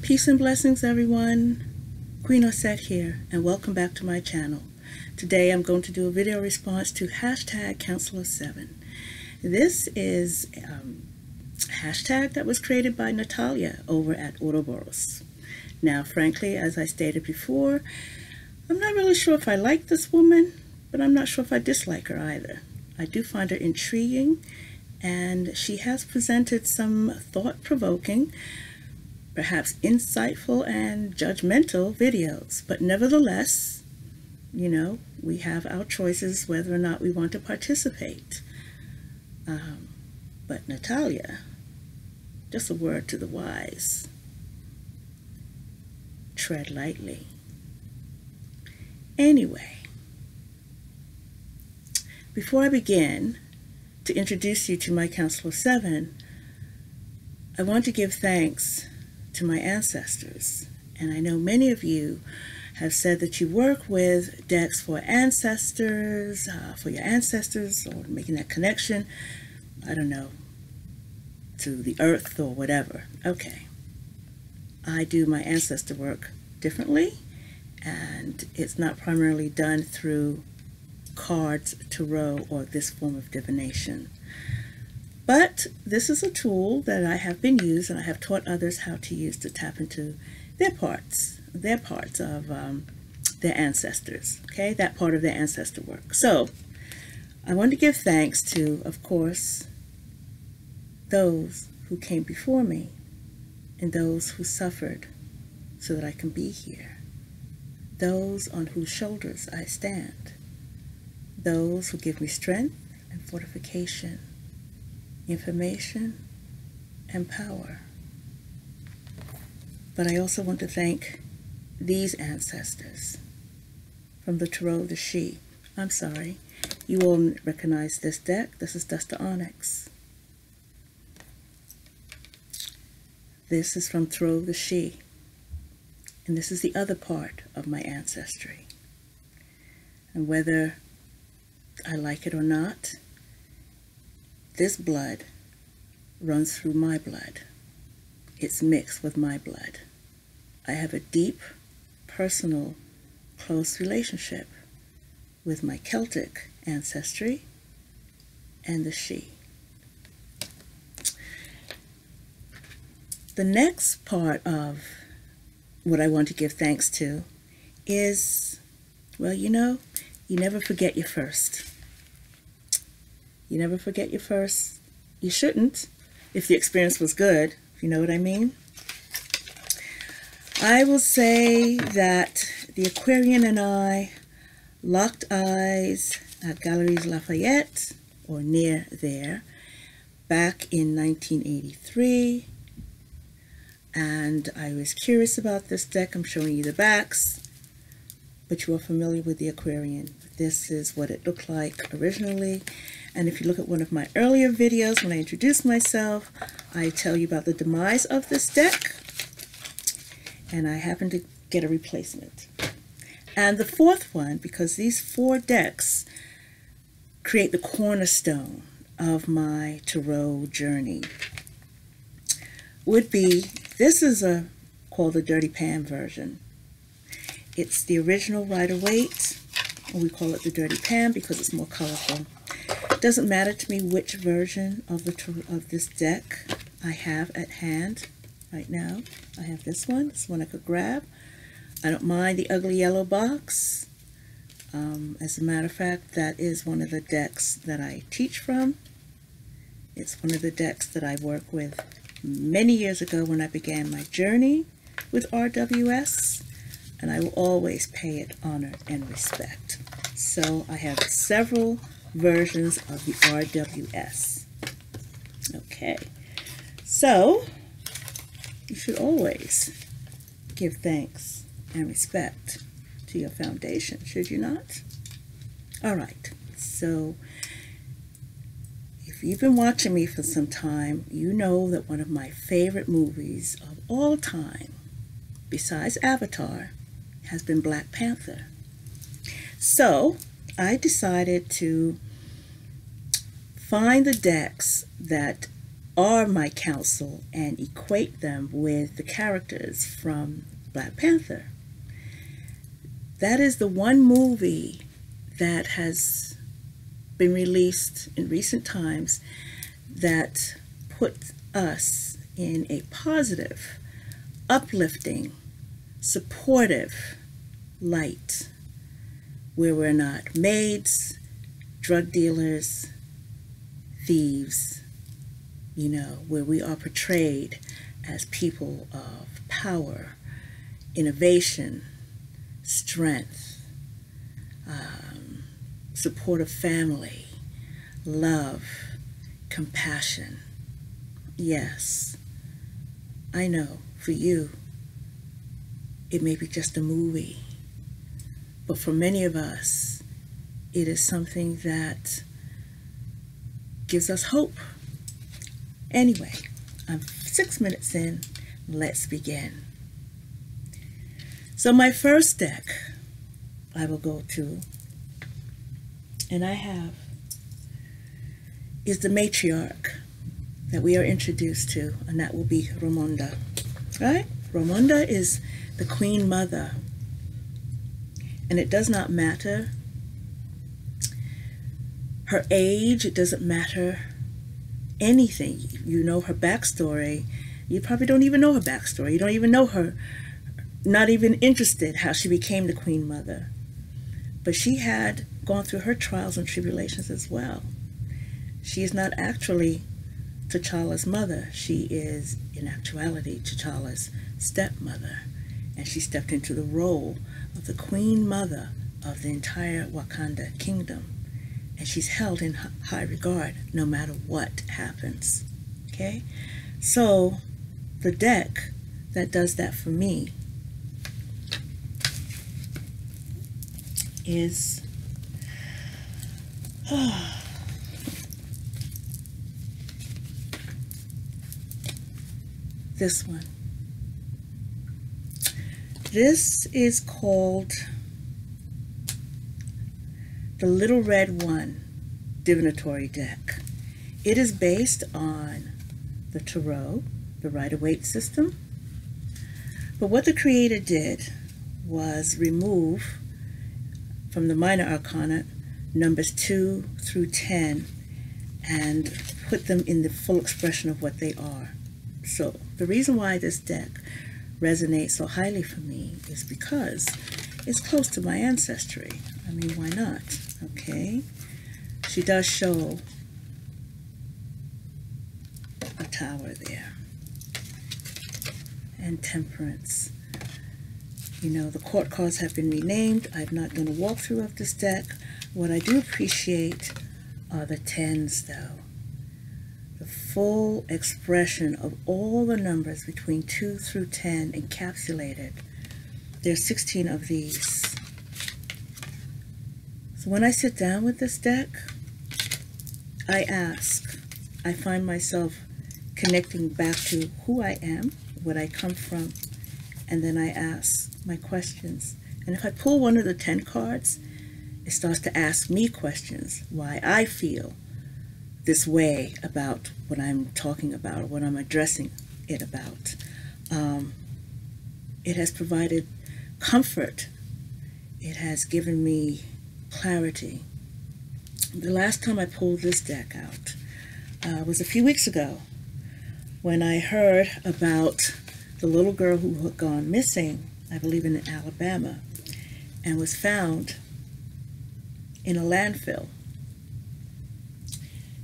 Peace and blessings, everyone. Queen Osset here, and welcome back to my channel. Today I'm going to do a video response to hashtag Council of Seven. This is a hashtag that was created by Natalia over at Ouroborous. Now, frankly, as I stated before, I'm not really sure if I like this woman, but I'm not sure if I dislike her either. I do find her intriguing, and she has presented some thought-provoking, perhaps insightful and judgmental videos, but nevertheless, you know, we have our choices whether or not we want to participate. But Natalia, just a word to the wise, tread lightly. Anyway, before I begin to introduce you to my Council of Seven, I want to give thanks to my ancestors. And I know many of you have said that you work with decks for ancestors, for your ancestors, or making that connection, I don't know, to the earth or whatever. Okay. I do my ancestor work differently, and it's not primarily done through cards, tarot, or this form of divination. But this is a tool that I have been used, and I have taught others how to use to tap into their parts of their ancestors, okay, that part of their ancestor work. So I want to give thanks to, of course, those who came before me and those who suffered so that I can be here, those on whose shoulders I stand, those who give me strength and fortification, information and power. But I also want to thank these ancestors from the Tarot of the She. I'm sorry, you all recognize this deck. This is II Onyx. This is from Tarot of the She, and this is the other part of my ancestry. And whether I like it or not, this blood runs through my blood. It's mixed with my blood. I have a deep, personal, close relationship with my Celtic ancestry and the She. The next part of what I want to give thanks to is, well, you know, you never forget your first. You never forget your first. You shouldn't, if the experience was good, if you know what I mean. I will say that the Aquarian and I locked eyes at Galeries Lafayette, or near there, back in 1983. And I was curious about this deck. I'm showing you the backs, but you are familiar with the Aquarian. This is what it looked like originally. And if you look at one of my earlier videos, when I introduce myself, I tell you about the demise of this deck. And I happen to get a replacement. And the fourth one, because these four decks create the cornerstone of my tarot journey, would be, this is called the Dirty Pam version. It's the original Rider-Waite, or we call it the Dirty Pam because it's more colorful. It doesn't matter to me which version of this deck I have at hand right now. I have this one I could grab. I don't mind the ugly yellow box. As a matter of fact, that is one of the decks that I teach from. It's one of the decks that I work with many years ago when I began my journey with RWS, and I will always pay it honor and respect. So I have several versions of the RWS. Okay, so you should always give thanks and respect to your foundation, should you not? All right, so if you've been watching me for some time, you know that one of my favorite movies of all time, besides Avatar, has been Black Panther. So I decided to find the decks that are my counsel and equate them with the characters from Black Panther. That is the one movie that has been released in recent times that put us in a positive, uplifting, supportive light, where we're not maids, drug dealers, thieves, you know, where we are portrayed as people of power, innovation, strength, support of family, love, compassion. Yes, I know for you, it may be just a movie, but for many of us, it is something that gives us hope. Anyway, I'm 6 minutes in. Let's begin. So my first deck I will go to, and I have, is the matriarch that we are introduced to, and that will be Ramonda, right? Ramonda is the Queen Mother, and it does not matter her age, it doesn't matter anything. You know her backstory. You probably don't even know her backstory. You don't even know her, not even interested how she became the Queen Mother. But she had gone through her trials and tribulations as well. She is not actually T'Challa's mother. She is, in actuality, T'Challa's stepmother. And she stepped into the role of the Queen Mother of the entire Wakanda kingdom. And she's held in high regard no matter what happens. Okay? So the deck that does that for me is this one. This is called the Little Red One Divinatory Deck. It is based on the Tarot, the Rider-Waite system. But what the creator did was remove from the minor arcana numbers 2 through 10 and put them in the full expression of what they are. So the reason why this deck resonates so highly for me is because it's close to my ancestry. I mean, why not? Okay. She does show a tower there. And temperance. You know, the court cards have been renamed. I'm not going to walk through of this deck. What I do appreciate are the tens, though. The full expression of all the numbers between 2 through 10 encapsulated. There's 16 of these. So when I sit down with this deck, I ask, I find myself connecting back to who I am, what I come from, and then I ask my questions. And if I pull one of the 10 cards, it starts to ask me questions, why I feel this way about what I'm talking about, or what I'm addressing it about. It has provided comfort. It has given me clarity. The last time I pulled this deck out was a few weeks ago when I heard about the little girl who had gone missing, I believe in Alabama, and was found in a landfill.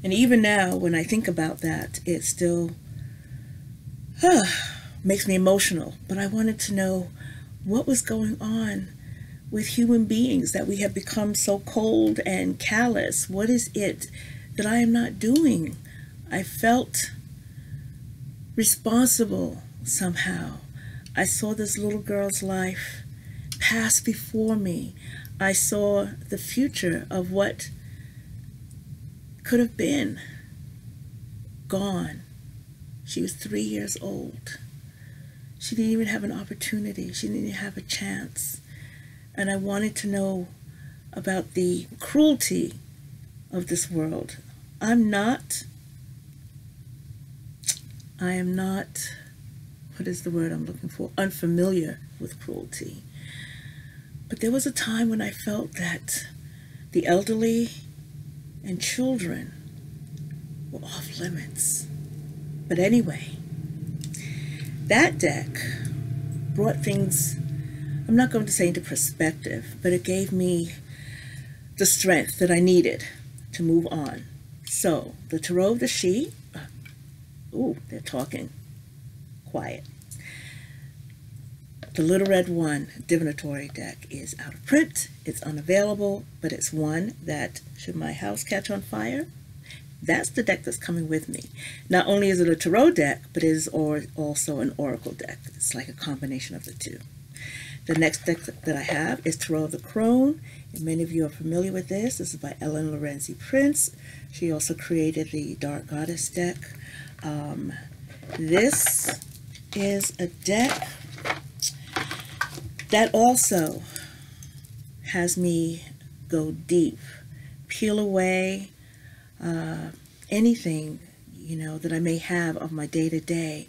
And even now, when I think about that, it still makes me emotional. But I wanted to know what was going on with human beings, that we have become so cold and callous. What is it that I am not doing? I felt responsible somehow. I saw this little girl's life pass before me. I saw the future of what could have been gone. She was 3 years old. She didn't even have an opportunity. She didn't even have a chance. And I wanted to know about the cruelty of this world. I'm not I am not, what is the word I'm looking for, unfamiliar with cruelty. But there was a time when I felt that the elderly and children were off limits. But anyway, that deck brought things, I'm not going to say into perspective, but it gave me the strength that I needed to move on. So, the Tarot of the She, ooh, they're talking, quiet. The Little Red One Divinatory deck is out of print, it's unavailable, but it's one that, should my house catch on fire, that's the deck that's coming with me. Not only is it a tarot deck, but it is also an oracle deck. It's like a combination of the two. The next deck that I have is Tarot of the Crone, and many of you are familiar with this. This is by Ellen Lorenzi Prince. She also created the Dark Goddess deck. This is a deck that also has me go deep, peel away anything, you know, that I may have of my day-to-day,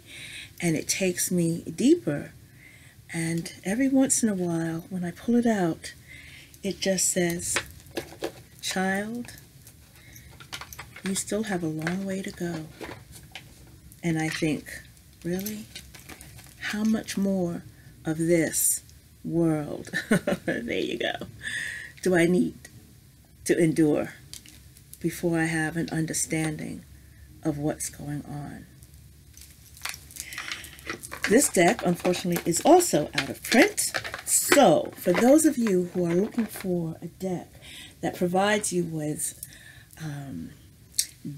and it takes me deeper. And every once in a while, when I pull it out, it just says, child, you still have a long way to go. And I think, really? How much more of this world, there you go, do I need to endure before I have an understanding of what's going on? This deck, unfortunately, is also out of print. So, for those of you who are looking for a deck that provides you with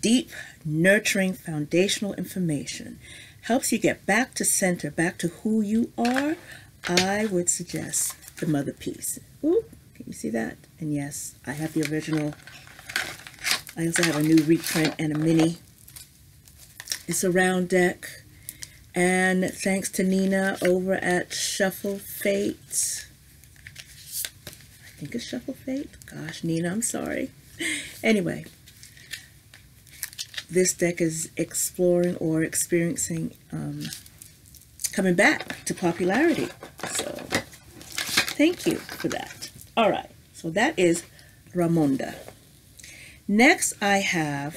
deep, nurturing, foundational information, helps you get back to center, back to who you are, I would suggest the Motherpeace. Ooh, can you see that? And yes, I have the original. I also have a new reprint and a mini. It's a round deck. And thanks to Nina over at Shuffle Fate. I think it's Shuffle Fate. Gosh, Nina, I'm sorry. Anyway, this deck is exploring or experiencing, coming back to popularity. So, thank you for that. All right, so that is Ramonda. Next, I have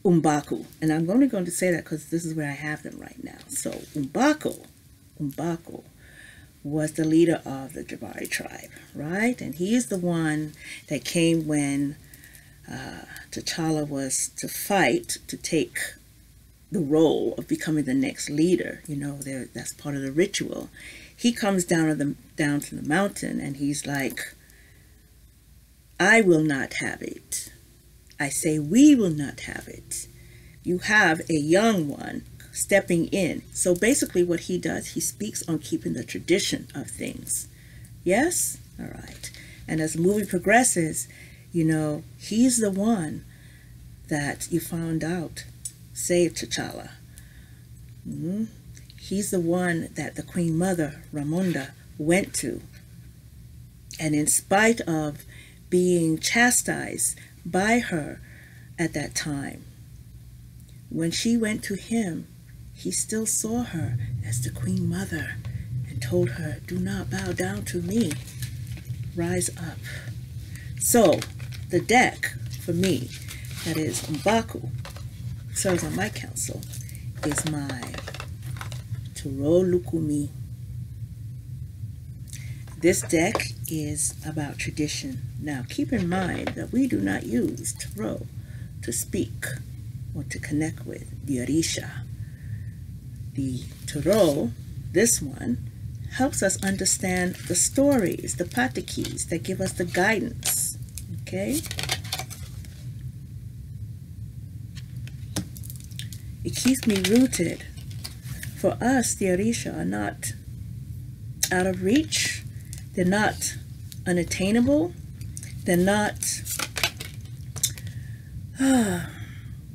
Umbaku, and I'm only going to say that because this is where I have them right now. So Umbaku was the leader of the Jabari tribe, right? And he is the one that came when T'Challa was to fight to take the role of becoming the next leader. You know, that's part of the ritual. He comes down to the mountain and he's like, I will not have it. I say we will not have it. You have a young one stepping in. So basically what he does, he speaks on keeping the tradition of things. Yes? All right. And as the movie progresses, you know, he's the one that you found out saved T'Challa. He's the one that the Queen Mother, Ramonda, went to. And in spite of being chastised by her at that time, when she went to him, he still saw her as the Queen Mother and told her, do not bow down to me, rise up. So the deck for me, that is Umbaku, serves on my council, is my Tarot Lukumi. This deck is about tradition. Now, keep in mind that we do not use tarot to speak or to connect with the Orisha. The tarot, this one, helps us understand the stories, the patikis that give us the guidance. Okay? It keeps me rooted. For us, the Orisha are not out of reach. They're not unattainable. They're not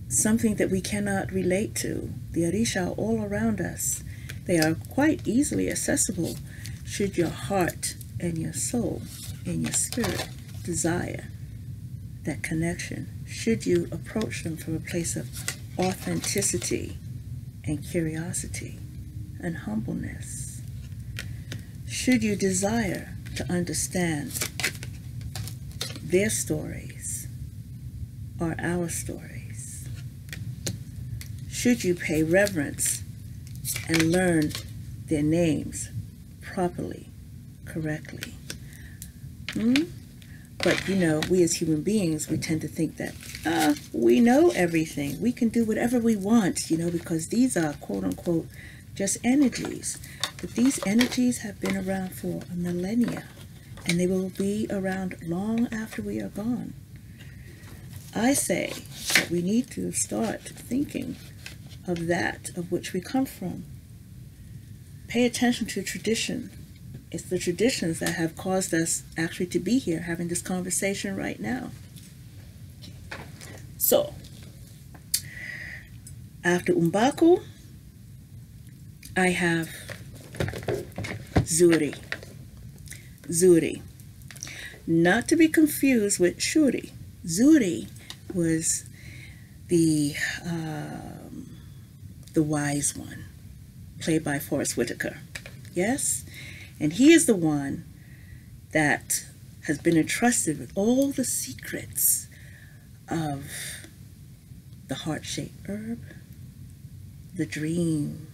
something that we cannot relate to. The Orisha are all around us. They are quite easily accessible should your heart and your soul and your spirit desire that connection. Should you approach them from a place of authenticity and curiosity and humbleness. Should you desire to understand their stories or our stories, should you pay reverence and learn their names properly, correctly. But you know, we as human beings, we tend to think that we know everything. We can do whatever we want, you know, because these are quote unquote just energies. But these energies have been around for a millennia, and they will be around long after we are gone. I say that we need to start thinking of that of which we come from. Pay attention to tradition. It's the traditions that have caused us actually to be here having this conversation right now. So, after Umbaku, I have Zuri. Zuri. Not to be confused with Shuri. Zuri was the wise one, played by Forrest Whitaker. Yes? And he is the one that has been entrusted with all the secrets of the heart-shaped herb, the dream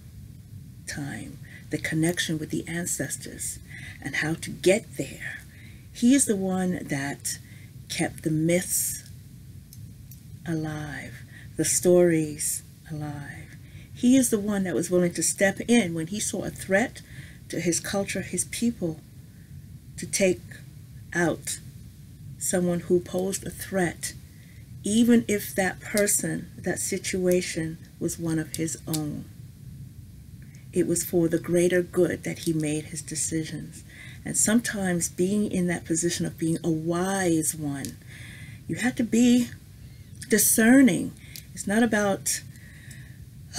time, the connection with the ancestors, and how to get there. He is the one that kept the myths alive, the stories alive. He is the one that was willing to step in when he saw a threat to his culture, his people, to take out someone who posed a threat, even if that person, that situation was one of his own. It was for the greater good that he made his decisions. And sometimes being in that position of being a wise one, you have to be discerning. It's not about,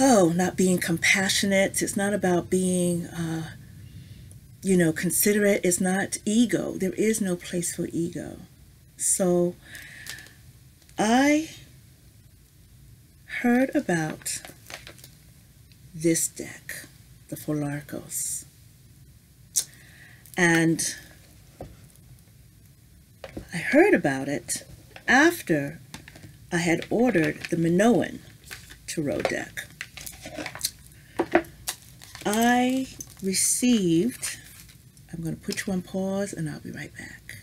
not being compassionate. It's not about being, considerate. It's not ego. There is no place for ego. So I heard about this deck, the Pholarchos, and I heard about it after I had ordered the Minoan Tarot deck. I received, I'm going to put you on pause and I'll be right back.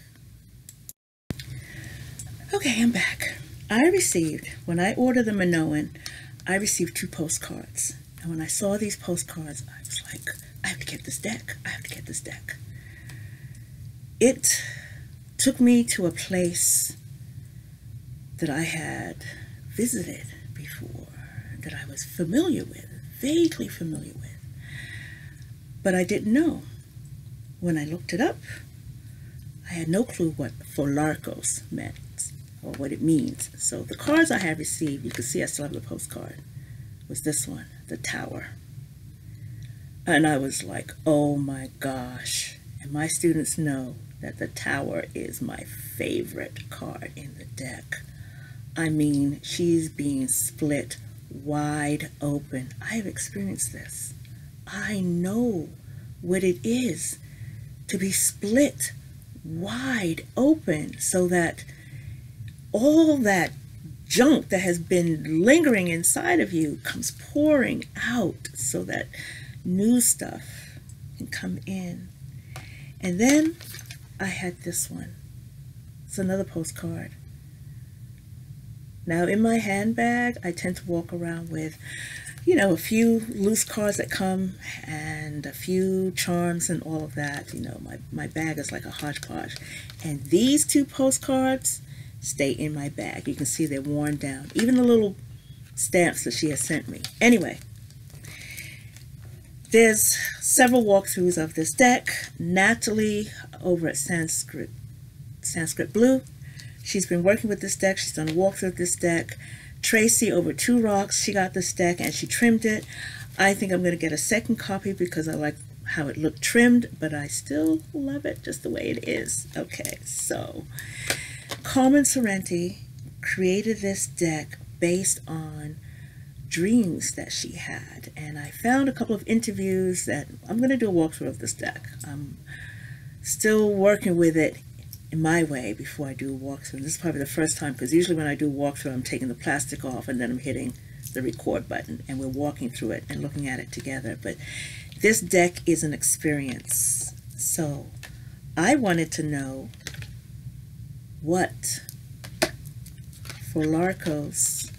Okay, I'm back. I received, when I ordered the Minoan, I received 2 postcards. And when I saw these postcards, I was like, I have to get this deck. I have to get this deck. It took me to a place that I had visited before, that I was familiar with, vaguely familiar with. But I didn't know. When I looked it up, I had no clue what Pholarchos meant or what it means. So the cards I had received, you can see I still have the postcard, was this one, the Tower. And I was like, oh my gosh. And my students know that the Tower is my favorite card in the deck. I mean, she's being split wide open. I have experienced this. I know what it is to be split wide open so that all that junk that has been lingering inside of you comes pouring out so that new stuff can come in. And then I had this one. It's another postcard. Now in my handbag, I tend to walk around with, a few loose cards that come and a few charms and all of that. My bag is like a hodgepodge. And these 2 postcards stay in my bag. You can see they're worn down. Even the little stamps that she has sent me. Anyway, there's several walkthroughs of this deck. Natalie over at Sanskrit Blue, she's been working with this deck. She's done a walkthrough of this deck. Tracy over 2 Rocks, she got this deck and she trimmed it. I think I'm going to get a second copy because I like how it looked trimmed, but I still love it just the way it is. Okay, so Carmen Sorrenti created this deck based on dreams that she had. And I found a couple of interviews that I'm going to do a walkthrough of this deck. I'm still working with it in my way before I do a walkthrough. This is probably the first time, because usually when I do a walkthrough, I'm taking the plastic off and then I'm hitting the record button and we're walking through it and looking at it together. But this deck is an experience. So I wanted to know what Pholarchos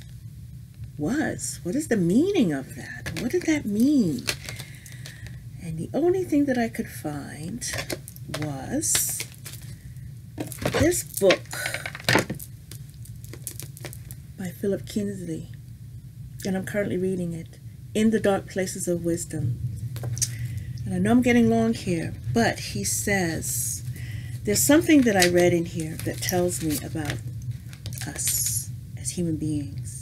was. What is the meaning of that? What did that mean? And the only thing that I could find was this book by Philip Kingsley, and I'm currently reading it, In the Dark Places of Wisdom. And I know I'm getting long here, but he says there's something that I read in here that tells me about us as human beings.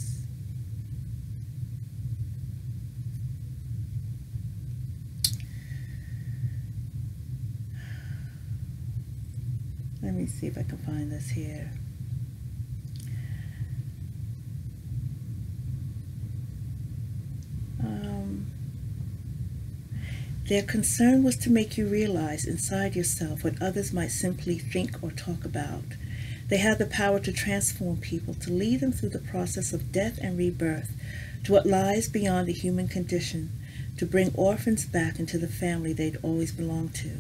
Let me see if I can find this here. Their concern was to make you realize inside yourself what others might simply think or talk about. They have the power to transform people, to lead them through the process of death and rebirth, to what lies beyond the human condition, to bring orphans back into the family they'd always belonged to.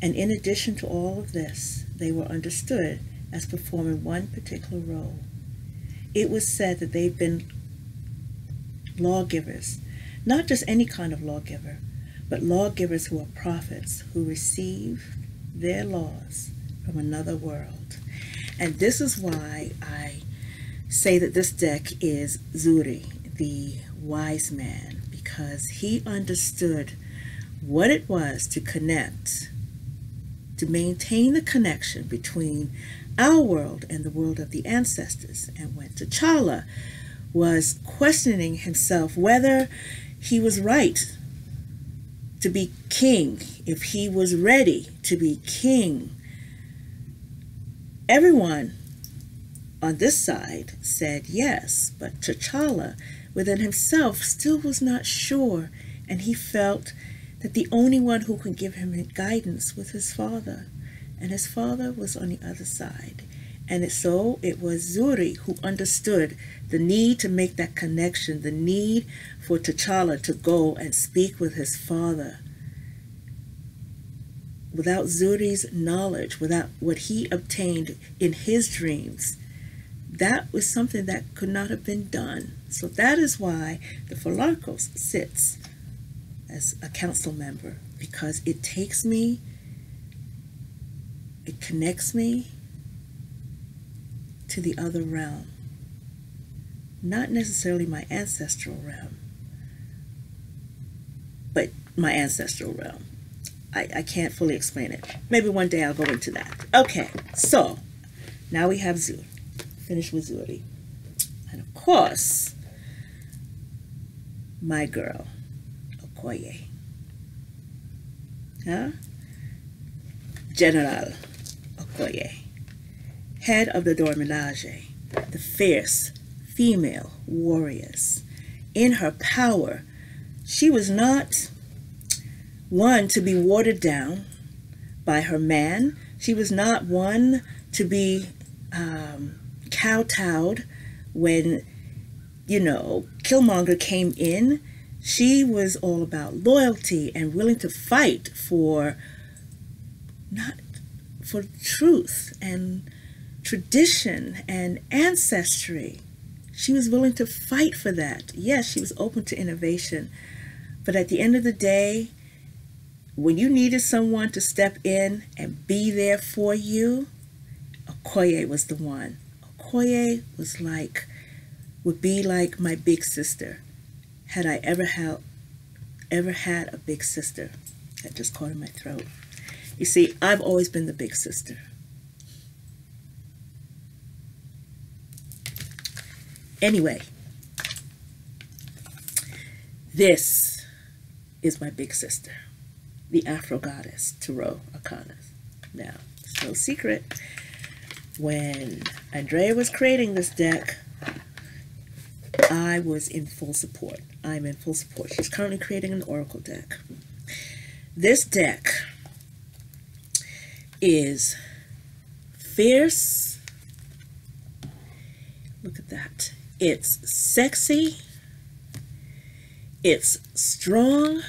And in addition to all of this, they were understood as performing one particular role. It was said that they've been lawgivers, not just any kind of lawgiver, but lawgivers who are prophets, who receive their laws from another world. And this is why I say that this deck is Zuri, the wise man, because he understood what it was to connect, to maintain the connection between our world and the world of the ancestors. And when T'Challa was questioning himself whether he was right to be king, if he was ready to be king, everyone on this side said yes, but T'Challa within himself still was not sure, and he felt that the only one who could give him guidance was his father, and his father was on the other side. And so it was Zuri who understood the need to make that connection, the need for T'Challa to go and speak with his father. Without Zuri's knowledge, without what he obtained in his dreams, that was something that could not have been done. So that is why the Pholarchos sits as a council member, because it takes me, it connects me to the other realm. Not necessarily my ancestral realm, but my ancestral realm. I can't fully explain it. Maybe one day I'll go into that. Okay, so now we have Zuri. Finished with Zuri. And of course, my girl, Okoye. Huh? General Okoye, head of the Dormenage, the fierce female warriors. In her power, she was not one to be watered down by her man. She was not one to be kowtowed when, Killmonger came in. She was all about loyalty and willing to fight for truth and tradition and ancestry. She was willing to fight for that. Yes, she was open to innovation. But at the end of the day, when you needed someone to step in and be there for you, Okoye was the one. Okoye would be like my big sister. Had I ever had a big sister. That just caught in my throat. You see, I've always been the big sister. Anyway, this is my big sister, the Afro goddess, Tarot Arcana. Now, it's no secret, when Andrea was creating this deck, I was in full support. I'm in full support. She's currently creating an oracle deck. This deck is fierce. Look at that. It's sexy. It's strong.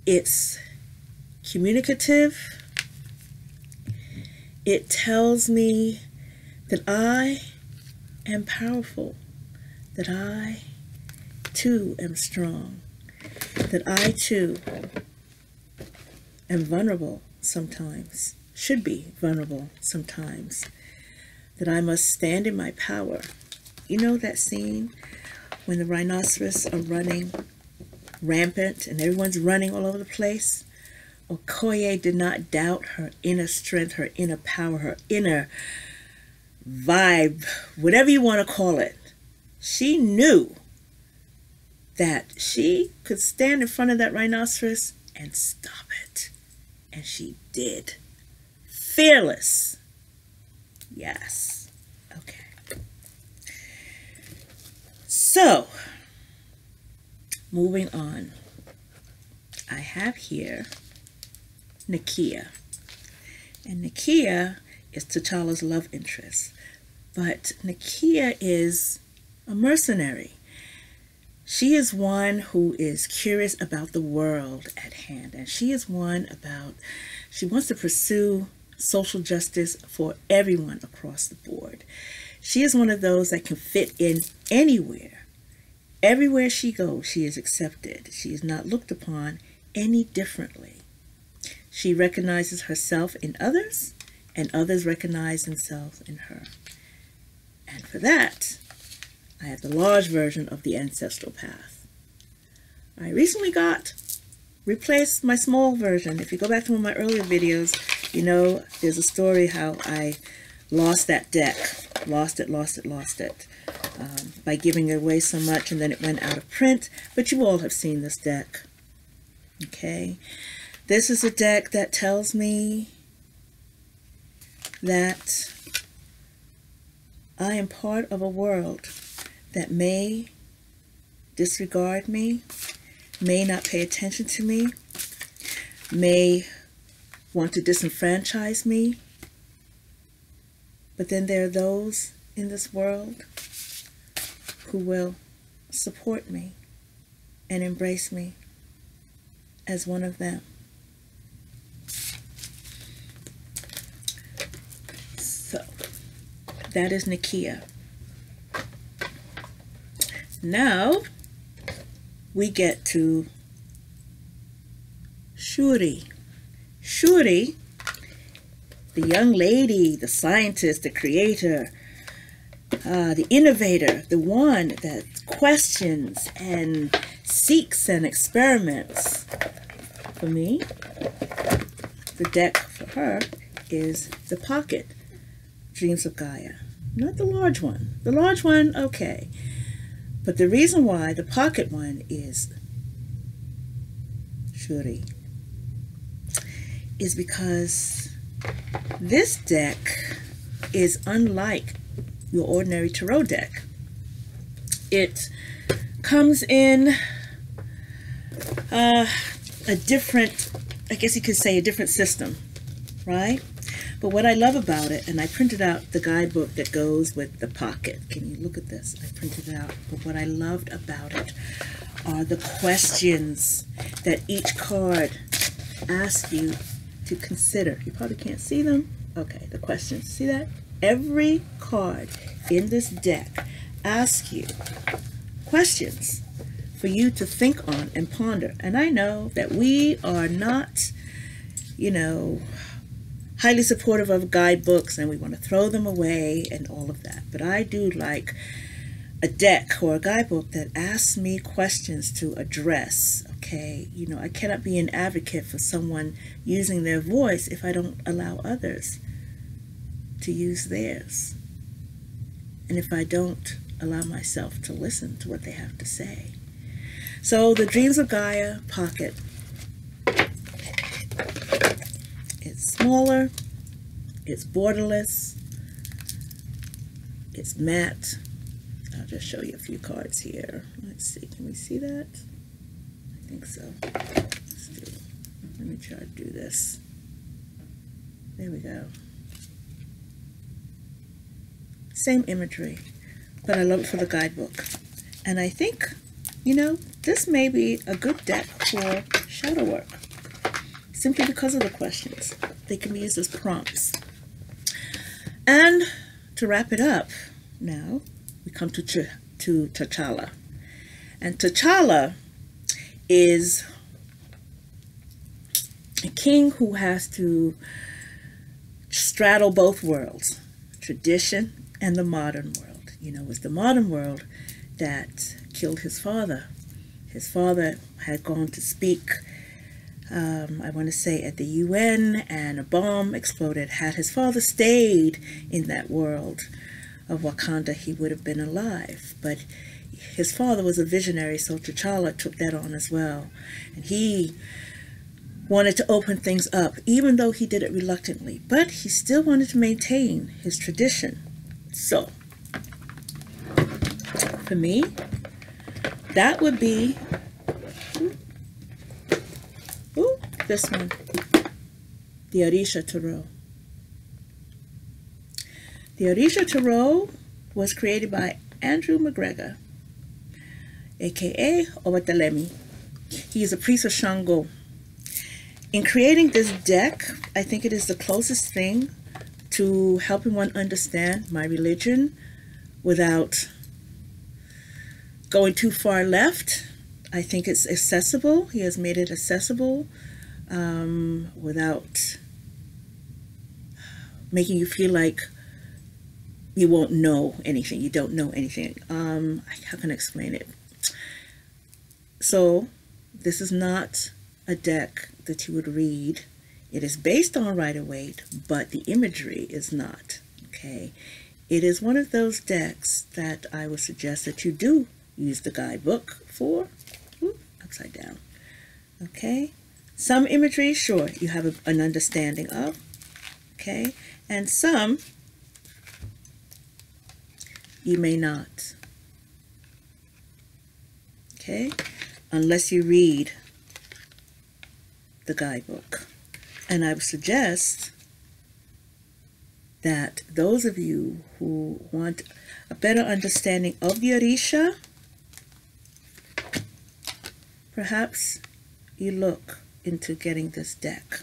It's communicative. It tells me that I am powerful, that I too am strong, that I too am vulnerable sometimes, should be vulnerable sometimes, that I must stand in my power. You know that scene when the rhinoceros are running rampant and everyone's running all over the place? Okoye did not doubt her inner strength, her inner power, her inner vibe, whatever you want to call it. She knew that she could stand in front of that rhinoceros and stop it. And she did. Fearless. Yes. Okay. So, moving on. I have here Nakia. And Nakia is T'Challa's love interest. But Nakia is a mercenary. She is one who is curious about the world at hand. And she is one about, she wants to pursue social justice for everyone across the board. She is one of those that can fit in anywhere. Everywhere she goes, she is accepted. She is not looked upon any differently. She recognizes herself in others, and others recognize themselves in her. And for that, I have the large version of the Ancestral path. I recently replaced my small version. If you go back to one of my earlier videos, you know there's a story how I lost that deck. Lost it by giving it away so much, and then it went out of print. But you all have seen this deck. Okay? This is a deck that tells me that I am part of a world that may disregard me, may not pay attention to me, may want to disenfranchise me. But then there are those in this world who will support me and embrace me as one of them. So, that is Nakia. Now, we get to Shuri. Shuri, the young lady, the scientist, the creator, the innovator, the one that questions and seeks and experiments. For me, the deck for her is the pocket Dreams of Gaia. Not the large one. The large one, okay. But the reason why the pocket one is Shuri is because this deck is unlike your ordinary tarot deck. It comes in a different, I guess you could say a different system, right? But what I love about it, and I printed out the guidebook that goes with the pocket. Can you look at this? I printed it out. But what I loved about it are the questions that each card asks you to consider. You probably can't see them. Okay, the questions. See that? Every card in this deck asks you questions for you to think on and ponder. And I know that we are not, you know, highly supportive of guidebooks and we want to throw them away and all of that. But I do like a deck or a guidebook that asks me questions to address, okay? You know, I cannot be an advocate for someone using their voice if I don't allow others to use theirs. And if I don't allow myself to listen to what they have to say. So the Dreams of Gaia pocket, it's smaller, it's borderless, it's matte, just show you a few cards here. Let's see, can we see that? I think so. Let me try to do this. There we go. Same imagery, but I love it for the guidebook. And I think, you know, this may be a good deck for shadow work, simply because of the questions. They can be used as prompts. And to wrap it up, now we come to T'Challa. And T'Challa is a king who has to straddle both worlds, tradition and the modern world. You know, it was the modern world that killed his father. His father had gone to speak, I want to say at the UN, and a bomb exploded. Had his father stayed in that world of Wakanda, he would have been alive. But his father was a visionary, so T'Challa took that on as well. And he wanted to open things up, even though he did it reluctantly. But he still wanted to maintain his tradition. So, for me, that would be this one, the Orisha Tarot. The Orisha Tarot was created by Andrew McGregor, aka Obatalemi. He is a priest of Shango. In creating this deck, I think it is the closest thing to helping one understand my religion without going too far left. I think it's accessible. He has made it accessible without making you feel like you won't know anything. You don't know anything. How can I explain it? So this is not a deck that you would read. It is based on Rider-Waite, but the imagery is not. Okay, it is one of those decks that I would suggest that you do use the guidebook for. Upside down. Okay, some imagery, sure, you have an understanding of. Okay, and some you may not. Okay, unless you read the guidebook. And I would suggest that those of you who want a better understanding of the Orisha, perhaps you look into getting this deck.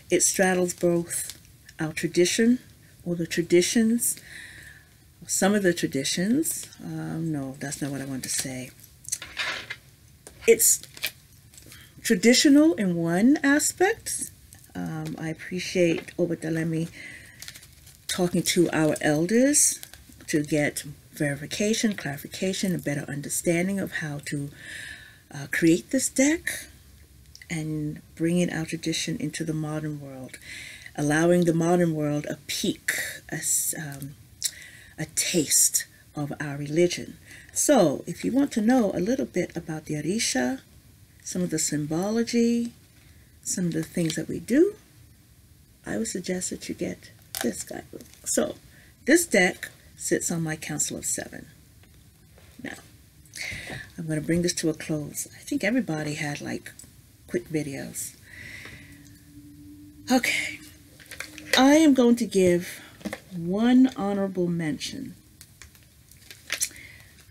It straddles both our tradition, or the traditions, some of the traditions. No, that's not what I want to say. It's traditional in one aspect. I appreciate Obatalemi talking to our elders to get verification, clarification, a better understanding of how to create this deck and bringing our tradition into the modern world, allowing the modern world a peek, a taste of our religion. So if you want to know a little bit about the Orisha, some of the symbology, some of the things that we do, I would suggest that you get this guidebook. So this deck sits on my Council of 7. Now, I'm going to bring this to a close. I think everybody had like quick videos. Okay, I am going to give one honorable mention.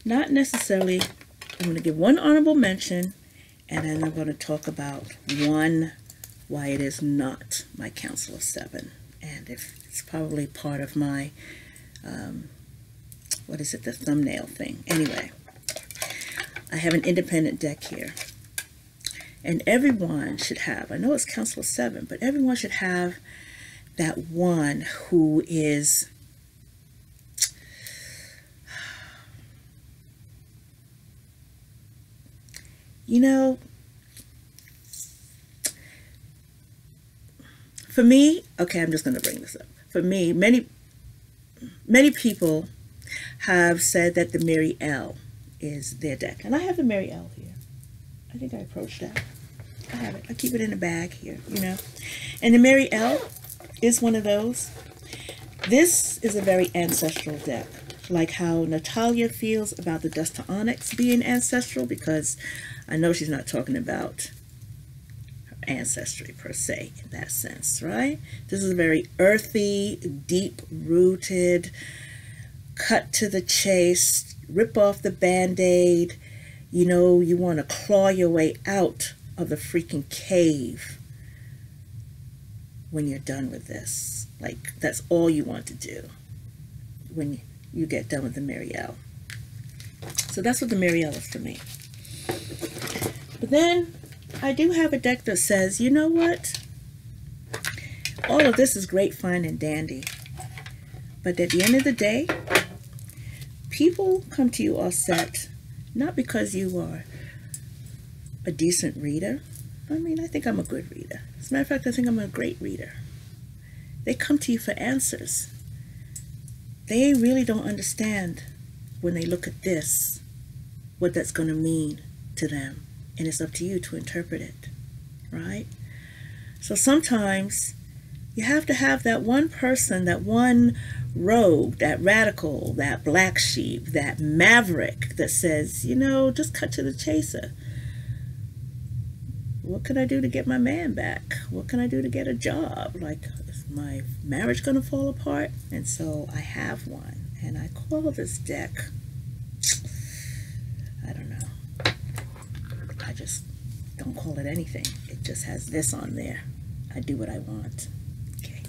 Not necessarily, I'm going to give one honorable mention, and then I'm going to talk about why it is not my Council of 7. And if it's probably part of my, what is it, the thumbnail thing. Anyway, I have an independent deck here. And everyone should have, I know it's Council of 7, but everyone should have that one who is you know, for me, okay, I'm just going to bring this up. For me, many people have said that the Mary L is their deck. And I have the Mary L here. I think I approached that. I have it. I keep it in a bag here, you know. And the Mary L is one of those. This is a very ancestral deck. like how Natalia feels about the dust to onyx being ancestral, because I know she's not talking about her ancestry per se in that sense, right? This is a very earthy, deep-rooted, cut to the chase, rip off the band-aid. You know, you want to claw your way out of the freaking cave when you're done with this. Like, that's all you want to do when you get done with the Marielle. So that's what the Marielle is for me. But then I do have a deck that says, you know what? All of this is great, fine, and dandy. But at the end of the day, people come to you all set, not because you are a decent reader. I mean, I think I'm a good reader. As a matter of fact, I think I'm a great reader. They come to you for answers. They really don't understand when they look at this, what that's going to mean to them. And it's up to you to interpret it, right? So sometimes you have to have that one person, that one rogue, that radical, that black sheep, that maverick that says, you know, just cut to the chaser. What can I do to get my man back? What can I do to get a job? Like, is my marriage going to fall apart? And so I have one. And I call this deck, I don't know. I just don't call it anything. It just has this on there. I do what I want. Okay.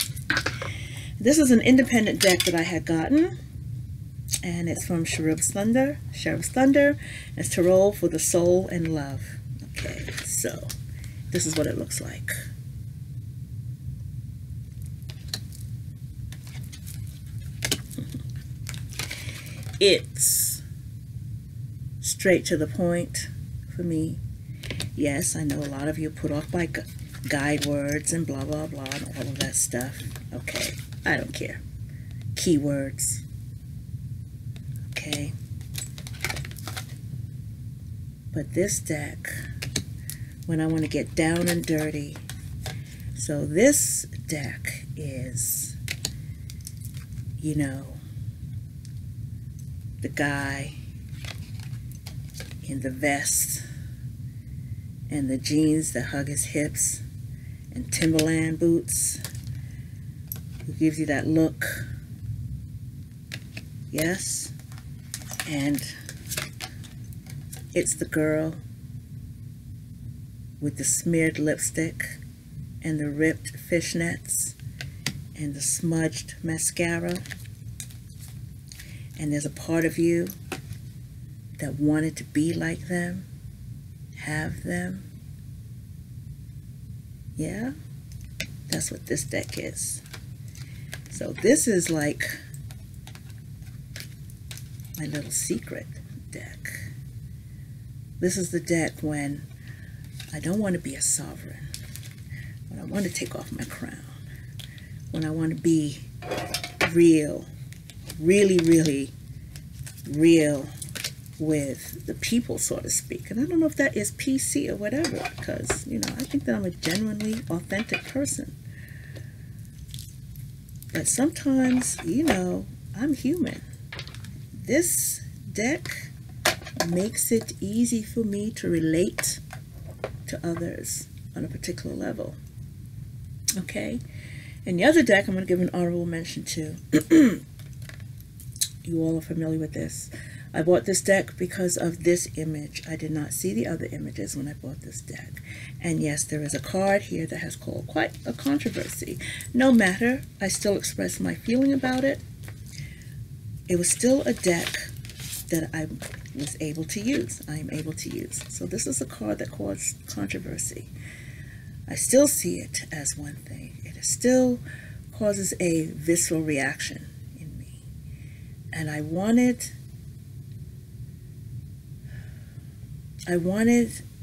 This is an independent deck that I had gotten. And it's from Sheriff's Thunder. It's Tarot for the Soul and Love. Okay, so this is what it looks like. It's straight to the point for me. Yes, I know a lot of you put off by guide words and blah, blah, blah, and all of that stuff. Okay, I don't care. Keywords. Okay. But this deck, when I want to get down and dirty, so this deck is, you know, the guy in the vest and the jeans that hug his hips and Timberland boots, who gives you that look. Yes. And it's the girl with the smeared lipstick and the ripped fishnets and the smudged mascara. And there's a part of you that wanted to be like them, have them. Yeah, that's what this deck is. So this is like my little secret deck. This is the deck when I don't want to be a sovereign, when I want to take off my crown, when I want to be real, really, really real with the people, so to speak. And I don't know if that is PC or whatever, because, you know, I think that I'm a genuinely authentic person. But sometimes, you know, I'm human. This deck makes it easy for me to relate to others on a particular level. Okay? And the other deck I'm going to give an honorable mention to. You all are familiar with this. I bought this deck because of this image. I did not see the other images when I bought this deck. And yes, there is a card here that has caused quite a controversy. No matter, I still express my feeling about it. It was still a deck that I was able to use. I am able to use. So this is a card that caused controversy. I still see it as one thing. It still causes a visceral reaction in me. And I wanted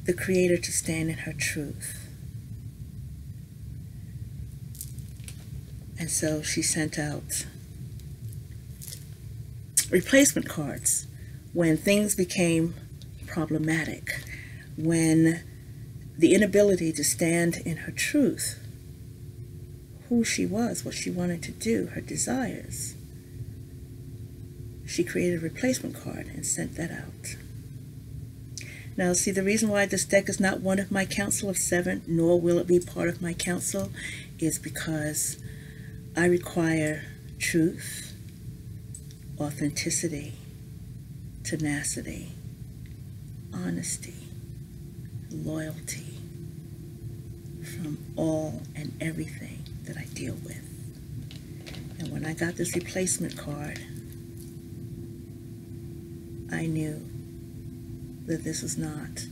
the creator to stand in her truth. And so she sent out replacement cards when things became problematic, when the inability to stand in her truth, who she was, what she wanted to do, her desires. she created a replacement card and sent that out. Now, see, the reason why this deck is not one of my Council of Seven, nor will it be part of my council, is because I require truth, authenticity, tenacity, honesty, loyalty from all and everything that I deal with. And when I got this replacement card, I knew that this was not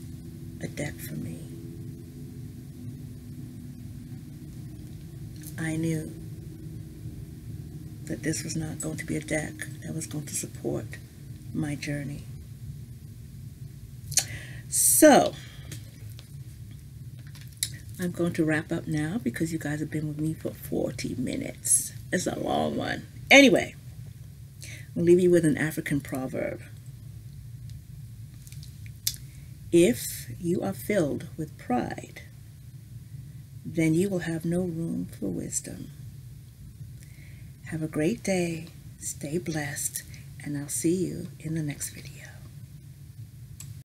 a deck for me. I knew that this was not going to be a deck that was going to support my journey. So, I'm going to wrap up now because you guys have been with me for 40 minutes. It's a long one. Anyway, I'll leave you with an African proverb. If you are filled with pride, then you will have no room for wisdom. Have a great day, stay blessed, and I'll see you in the next video.